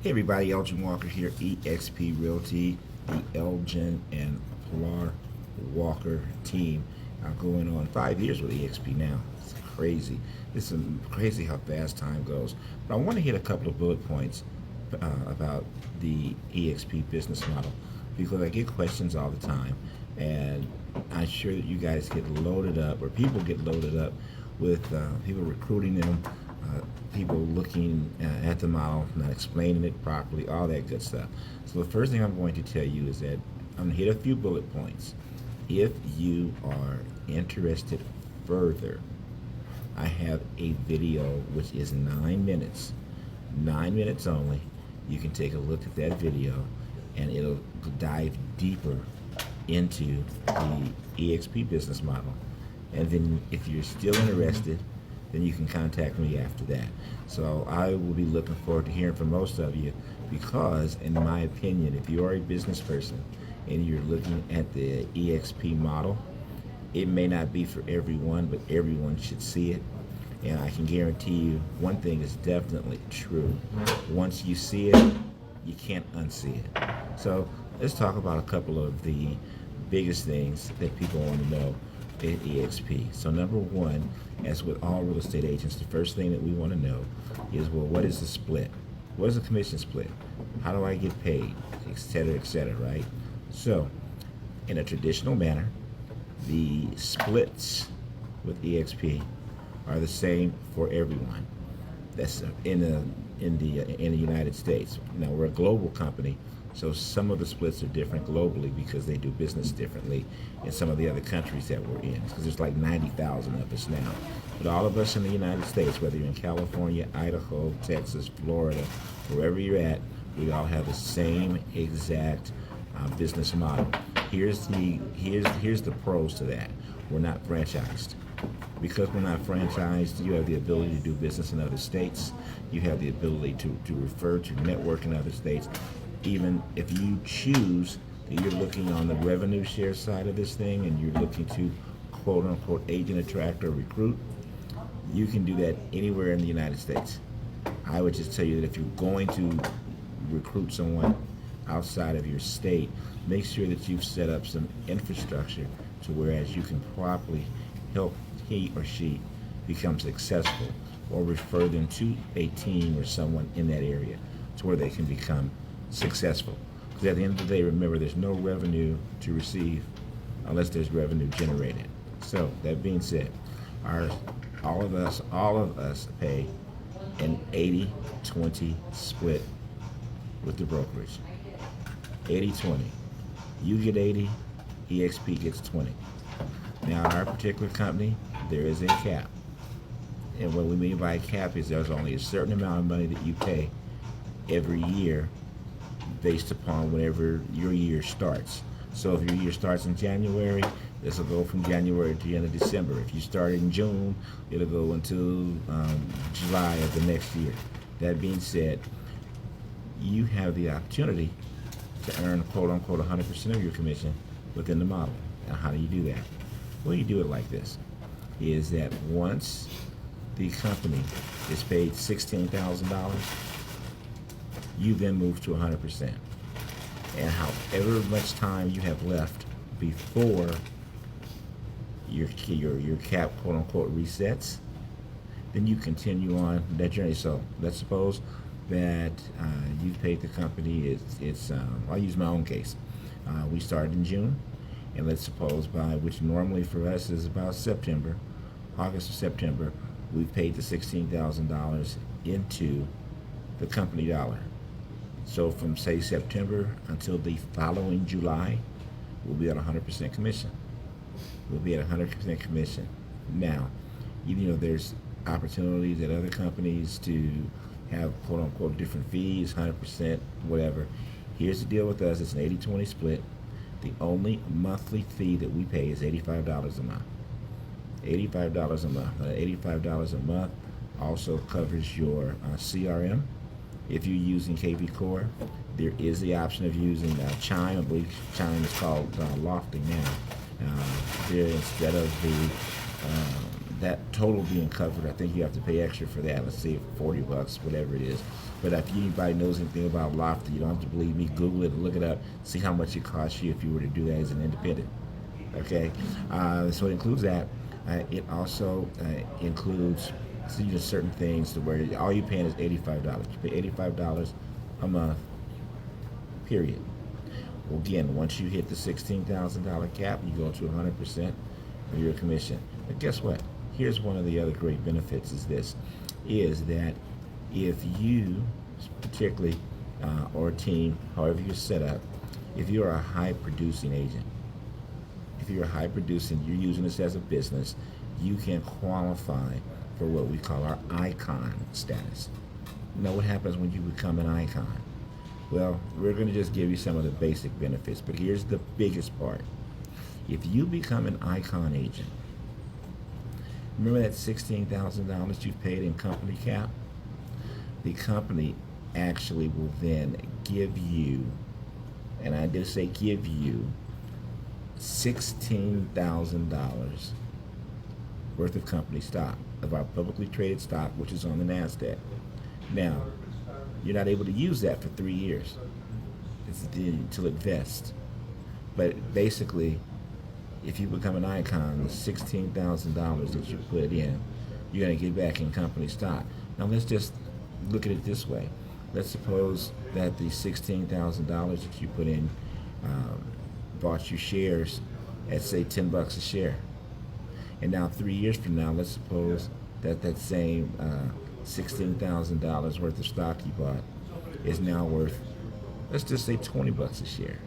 Hey everybody, Elgin Walker here, EXP Realty, the Elgin and Pilar Walker team. Going on 5 years with EXP now. It's crazy. It's crazy how fast time goes. But I want to hit a couple of bullet points about the EXP business model because I get questions all the time, and I'm sure that you guys get loaded up, or people get loaded up with people recruiting them, people looking at the model, not explaining it properly, all that good stuff. So the first thing I'm going to tell you is that I'm going to hit a few bullet points. If you are interested further, I have a video which is 9 minutes, 9 minutes only. You can take a look at that video and it'll dive deeper into the EXP business model. And then if you're still interested, then you can contact me after that. So I will be looking forward to hearing from most of you because, in my opinion, if you are a business person and you're looking at the EXP model, it may not be for everyone, but everyone should see it. And I can guarantee you one thing is definitely true. Once you see it, you can't unsee it. So let's talk about a couple of the biggest things that people want to know at EXP. So number one, as with all real estate agents, the first thing that we want to know is, well, what is the split? What is the commission split? How do I get paid? Et cetera, right? So in a traditional manner, the splits with EXP are the same for everyone. That's in the United States. Now we're a global company, so some of the splits are different globally because they do business differently in some of the other countries that we're in. Because there's like 90,000 of us now. But all of us in the United States, whether you're in California, Idaho, Texas, Florida, wherever you're at, we all have the same exact business model. Here's the pros to that. We're not franchised. Because we're not franchised, you have the ability to do business in other states. You have the ability to refer to network in other states. Even if you choose that you're looking on the revenue share side of this thing and you're looking to quote unquote agent attract or recruit, you can do that anywhere in the United States. I would just tell you that if you're going to recruit someone outside of your state, make sure that you've set up some infrastructure to whereas you can properly help he or she become successful or refer them to a team or someone in that area to where they can become successful. Because at the end of the day, remember, there's no revenue to receive unless there's revenue generated. So that being said, all of us pay an 80-20 split with the brokerage. 80-20. You get 80, EXP gets 20. Now, in our particular company, there is a cap. And what we mean by a cap is there's only a certain amount of money that you pay every year based upon whenever your year starts. So if your year starts in January, this will go from January to the end of December. If you start in June, it'll go until July of the next year. That being said, you have the opportunity to earn quote unquote 100% of your commission within the model. Now, how do you do that? Well, you do it like this, is that once the company is paid $16,000, you then move to 100%. And however much time you have left before your cap quote unquote resets, then you continue on that journey. So let's suppose that you've paid the company, I'll use my own case. We started in June, and let's suppose by, which normally for us is about September, August or September, we've paid the $16,000 into the company dollar. So from say September until the following July, we'll be at 100% commission. We'll be at 100% commission. Now, even though there's opportunities at other companies to have quote unquote different fees, 100%, whatever. Here's the deal with us, it's an 80-20 split. The only monthly fee that we pay is $85 a month. $85 a month. $85 a month also covers your CRM. If you're using KV Core, there is the option of using Chime. I believe Chime is called Lofty now. There, instead of that total being covered, I think you have to pay extra for that. Let's say $40, whatever it is. But if anybody knows anything about Lofty, you don't have to believe me. Google it, look it up, see how much it costs you if you were to do that as an independent. Okay, so it includes that. It also includes certain things to where all you're paying is $85. You pay $85 a month, period. Well, again, once you hit the $16,000 cap, you go to 100% of your commission. But guess what? Here's one of the other great benefits is that if you, particularly, or a team, however you're set up, if you're a high producing agent, if you're a high producing, you're using this as a business, you can qualify for what we call our icon status. You know what happens when you become an icon? Well, we're going to just give you some of the basic benefits, but here's the biggest part. If you become an icon agent, remember that $16,000 you've paid in company cap? The company actually will then give you, and I do say give you, $16,000 worth of company stock, of our publicly traded stock, which is on the NASDAQ. Now, you're not able to use that for 3 years. It's until it vests. But basically, if you become an icon, the $16,000 that you put in, you're going to get back in company stock. Now, let's just look at it this way. Let's suppose that the $16,000 that you put in bought you shares at, say, $10 a share. And now 3 years from now, let's suppose that that same $16,000 worth of stock you bought is now worth, let's just say, $20 a share.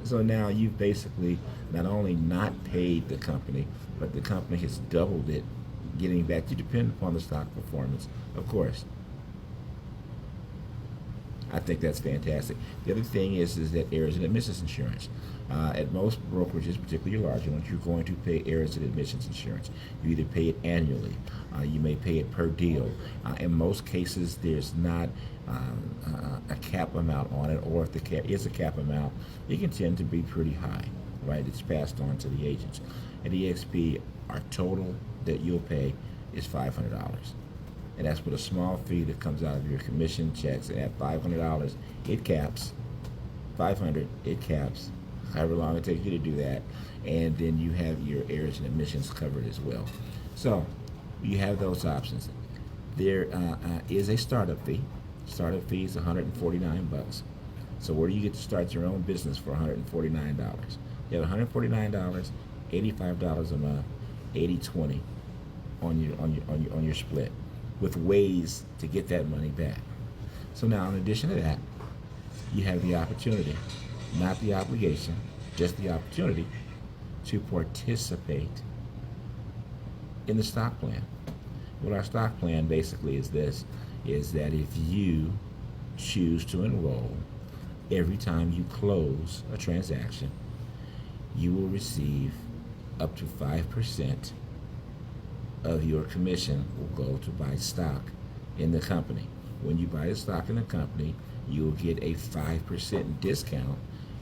So now you've basically not only not paid the company, but the company has doubled it, getting back. You depend upon the stock performance, of course. I think that's fantastic. The other thing is that errors and admissions insurance. At most brokerages, particularly your larger ones, you're going to pay errors and admissions insurance. You either pay it annually, you may pay it per deal. In most cases, there's not a cap amount on it, or if the cap is a cap amount, it can tend to be pretty high, right? It's passed on to the agents. At EXP, our total that you'll pay is $500. And that's with a small fee that comes out of your commission checks. And at $500, it caps. $500, it caps. However long it takes you to do that. And then you have your errors and admissions covered as well. So you have those options. There is a startup fee. Startup fee is $149. So where do you get to start your own business for $149? You have $149, $85 a month, 80/20 on your split, with ways to get that money back. So now, in addition to that, you have the opportunity, not the obligation, just the opportunity to participate in the stock plan. What our stock plan basically is this, is that if you choose to enroll, every time you close a transaction, you will receive up to 5% of your commission will go to buy stock in the company. When you buy the stock in the company, you will get a 5% discount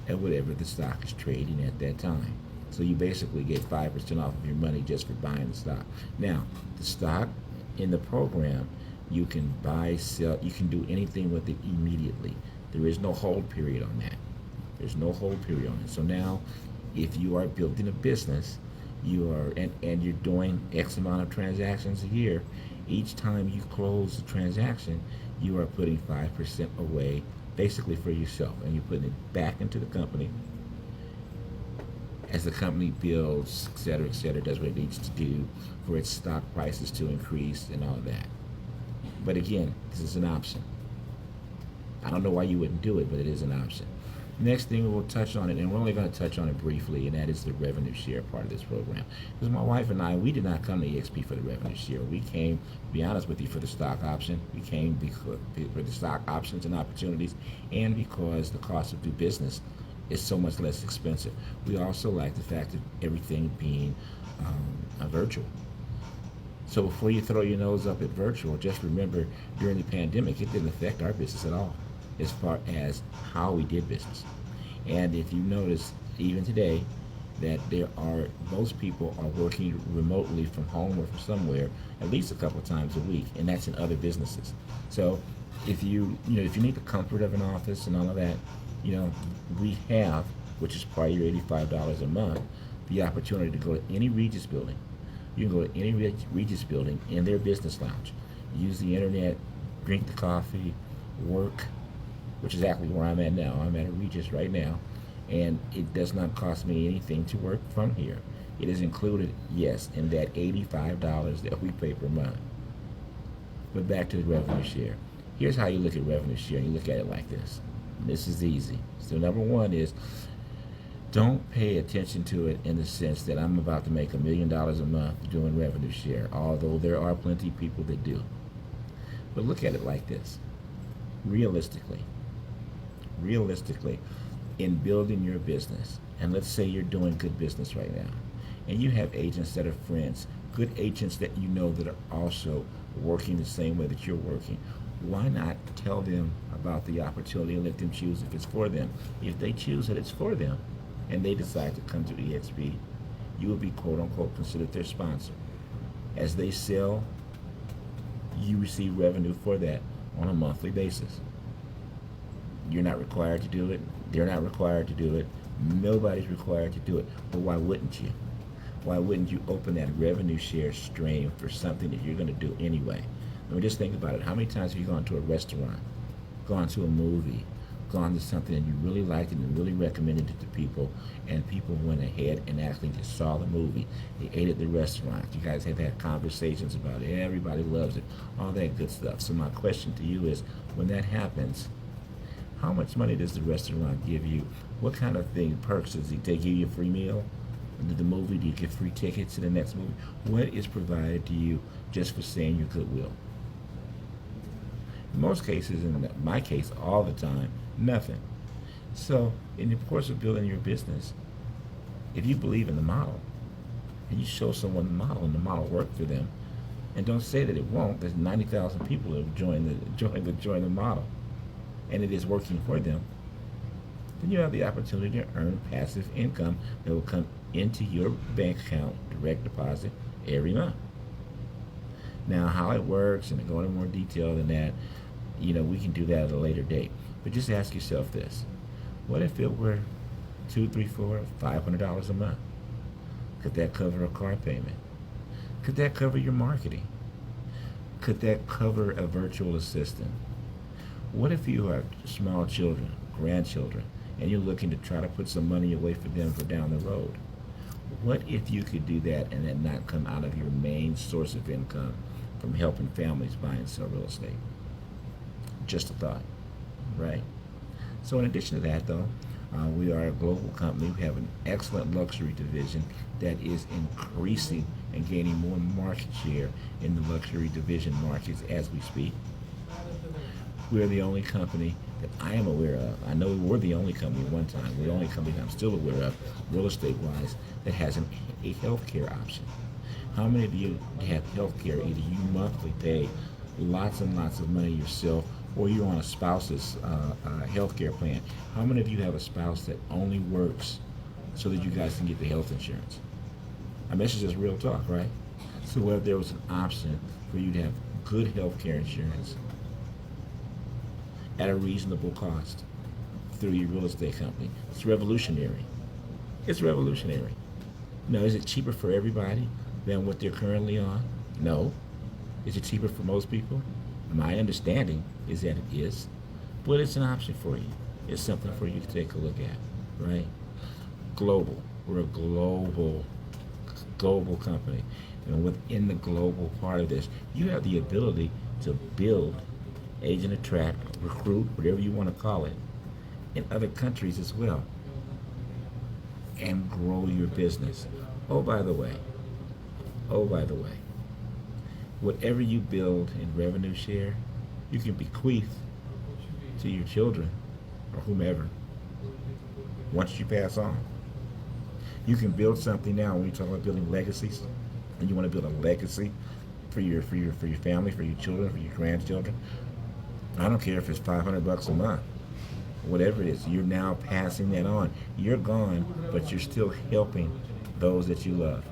at whatever the stock is trading at that time. So you basically get 5% off of your money just for buying the stock. Now, the stock in the program, you can buy, sell, you can do anything with it immediately. There is no hold period on that. There's no hold period on it. So now, if you are building a business, you are and you're doing X amount of transactions a year, each time you close the transaction, you are putting 5% away basically for yourself, and you're putting it back into the company as the company builds, et cetera, does what it needs to do for its stock prices to increase and all of that. But again, this is an option. I don't know why you wouldn't do it, but it is an option. Next thing we'll touch on it, and we're only going to touch on it briefly, and that is the revenue share part of this program. Because my wife and I, we did not come to EXP for the revenue share. We came, to be honest with you, for the stock option. We came for the stock options and opportunities, and because the cost of doing business is so much less expensive. We also like the fact of everything being virtual. So before you throw your nose up at virtual, just remember during the pandemic, it didn't affect our business at all as far as how we did business. And if you notice, even today, that most people are working remotely from home or from somewhere at least a couple of times a week, and that's in other businesses. So if you need the comfort of an office and all of that, we have, which is probably your $85 a month, the opportunity to go to any Regis building. You can go to any Regis building in their business lounge, use the internet, drink the coffee, work, which is exactly where I'm at now. I'm at a Regis right now, and it does not cost me anything to work from here. It is included, yes, in that $85 that we pay per month. But back to the revenue share. Here's how you look at revenue share. You look at it like this. This is easy. So number one is, don't pay attention to it in the sense that I'm about to make $1 million a month doing revenue share, although there are plenty of people that do. But look at it like this. Realistically, in building your business, and let's say you're doing good business right now, and you have agents that are friends, good agents that you know that are also working the same way that you're working, why not tell them about the opportunity and let them choose if it's for them? If they choose that it's for them, and they decide to come to EXP, you will be quote unquote considered their sponsor. As they sell, you receive revenue for that on a monthly basis. You're not required to do it. They're not required to do it. Nobody's required to do it. But why wouldn't you? Why wouldn't you open that revenue share stream for something that you're going to do anyway? I mean, just think about it. How many times have you gone to a restaurant, gone to a movie, gone to something and you really liked it and really recommended it to people, and people went ahead and actually just saw the movie. They ate at the restaurant. You guys have had conversations about it. Everybody loves it. All that good stuff. So my question to you is, when that happens, how much money does the restaurant give you? What kind of perks does they give you? A free meal? The movie, do you get free tickets to the next movie? What is provided to you just for saying your goodwill? In most cases, in my case, all the time, nothing. So, in the course of building your business, if you believe in the model, and you show someone the model, and the model worked for them, and don't say that it won't. There's 90,000 people that have joined the model, and it is working for them. Then you have the opportunity to earn passive income that will come into your bank account, direct deposit, every month. Now, how it works, and to go into more detail than that, we can do that at a later date. But just ask yourself this: what if it were $200, $300, $400, $500 a month? Could that cover a car payment? Could that cover your marketing? Could that cover a virtual assistant? What if you have small children, grandchildren, and you're looking to try to put some money away for them for down the road? What if you could do that and then not come out of your main source of income from helping families buy and sell real estate? Just a thought, right? So in addition to that, though, we are a global company. We have an excellent luxury division that is increasing and gaining more market share in the luxury division markets as we speak. We're the only company that I am aware of. I know we were the only company at one time. We're the only company that I'm still aware of, real estate-wise, that has a healthcare option. How many of you have healthcare? Either you monthly pay lots and lots of money yourself, or you're on a spouse's healthcare plan. How many of you have a spouse that only works so that you guys can get the health insurance? I mean, this is just real talk, right? So what if there was an option for you to have good healthcare insurance at a reasonable cost through your real estate company? It's revolutionary. It's revolutionary. Now, is it cheaper for everybody than what they're currently on? No. Is it cheaper for most people? My understanding is that it is, but it's an option for you. It's something for you to take a look at, right? Global. We're a global company. And within the global part of this, you have the ability to build, agent attract, recruit, whatever you want to call it, in other countries as well, and grow your business. Oh, by the way, whatever you build in revenue share, you can bequeath to your children or whomever once you pass on. You can build something now. When you talk about building legacies, and you want to build a legacy for your family, for your children, for your grandchildren, I don't care if it's $500 a month. whatever it is, you're now passing that on. You're gone, but you're still helping those that you love.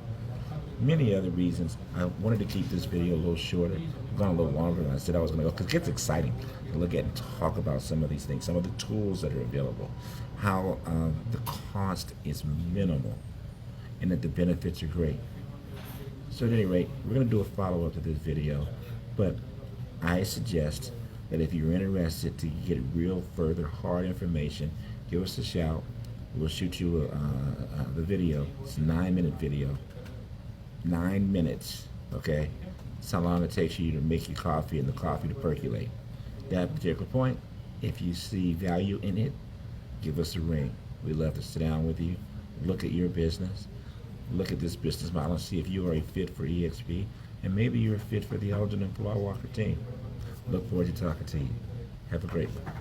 Many other reasons. I wanted to keep this video a little shorter. I've gone a little longer than I said I was going to go because it gets exciting to look at and talk about some of these things, some of the tools that are available, how the cost is minimal, and that the benefits are great. So at any rate, we're going to do a follow-up to this video, but I suggest that if you're interested to get real further hard information, give us a shout. We'll shoot you the video. It's a 9-minute video. 9 minutes, okay? That's how long it takes you to make your coffee and the coffee to percolate. That particular point, if you see value in it, give us a ring. We'd love to sit down with you, look at your business, look at this business model, and see if you are a fit for EXP, and maybe you're a fit for the Elgin and Pilar Walker team. Look forward to talking to you. Have a great one.